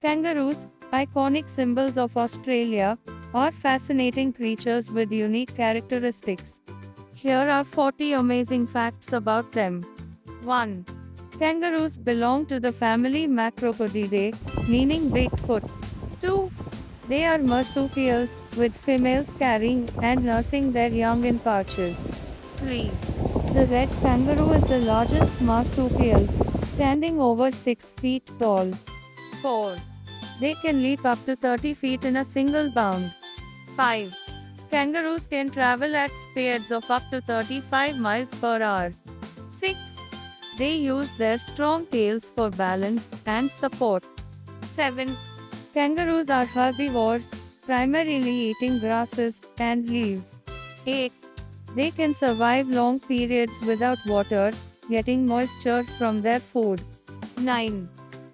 Kangaroos, iconic symbols of Australia, are fascinating creatures with unique characteristics. Here are 40 amazing facts about them. 1. Kangaroos belong to the family Macropodidae, meaning big foot. 2. They are marsupials, with females carrying and nursing their young in pouches. 3. The red kangaroo is the largest marsupial, standing over 6 feet tall. 4. They can leap up to 30 feet in a single bound. 5. Kangaroos can travel at speeds of up to 35 miles per hour. 6. They use their strong tails for balance and support. 7. Kangaroos are herbivores, primarily eating grasses and leaves. 8. They can survive long periods without water, getting moisture from their food. 9.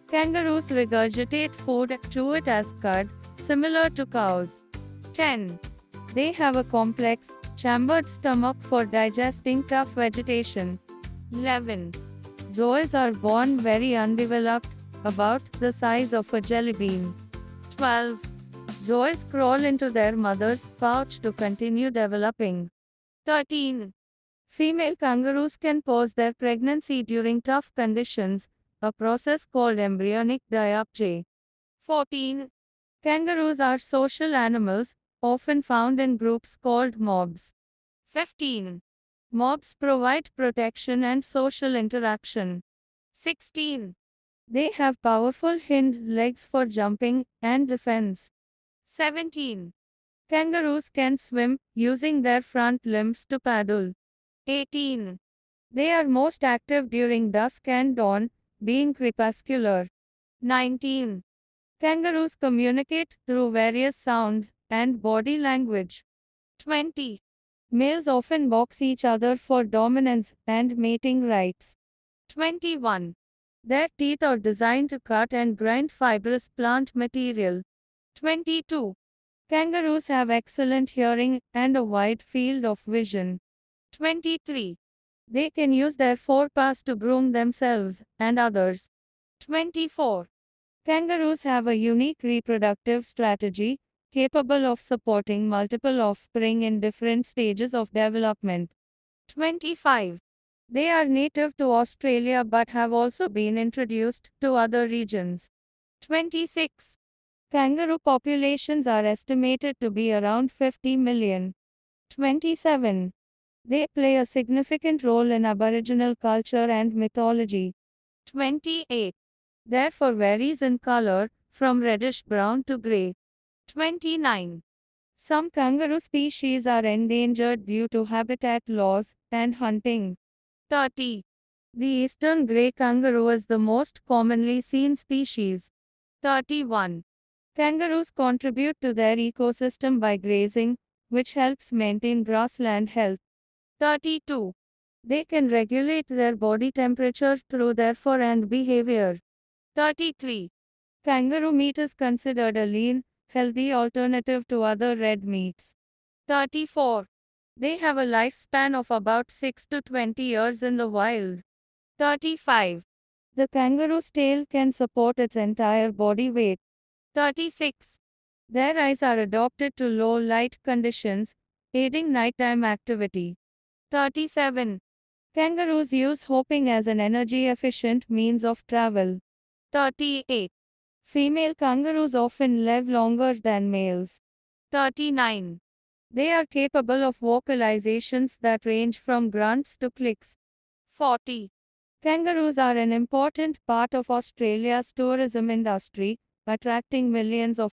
Kangaroos regurgitate food and chew it as cud, similar to cows. 10. They have a complex, chambered stomach for digesting tough vegetation. 11. Zoas are born very undeveloped, about the size of a jelly bean. 12. Zoas crawl into their mother's pouch to continue developing. 13. Female kangaroos can pause their pregnancy during tough conditions, a process called embryonic diapause. 14. Kangaroos are social animals, often found in groups called mobs. 15. Mobs provide protection and social interaction. 16. They have powerful hind legs for jumping and defense. 17. Kangaroos can swim, using their front limbs to paddle. 18. They are most active during dusk and dawn, being crepuscular. 19. Kangaroos communicate through various sounds and body language. 20. Males often box each other for dominance and mating rights. 21. Their teeth are designed to cut and grind fibrous plant material. 22. Kangaroos have excellent hearing and a wide field of vision. 23. They can use their forepaws to groom themselves and others. 24. Kangaroos have a unique reproductive strategy, capable of supporting multiple offspring in different stages of development. 25. They are native to Australia but have also been introduced to other regions. 26. Kangaroo populations are estimated to be around 50 million. 27. They play a significant role in Aboriginal culture and mythology. 28. Their fur varies in color, from reddish-brown to gray. 29. Some kangaroo species are endangered due to habitat loss and hunting. 30. The eastern grey kangaroo is the most commonly seen species. 31. Kangaroos contribute to their ecosystem by grazing, which helps maintain grassland health. 32. They can regulate their body temperature through their fur and behavior. 33. Kangaroo meat is considered a lean, healthy alternative to other red meats. 34. They have a lifespan of about 6 to 20 years in the wild. 35. The kangaroo's tail can support its entire body weight. 36. Their eyes are adapted to low light conditions, aiding nighttime activity. 37. Kangaroos use hopping as an energy-efficient means of travel. 38. Female kangaroos often live longer than males. 39. They are capable of vocalizations that range from grunts to clicks. 40. Kangaroos are an important part of Australia's tourism industry, attracting millions of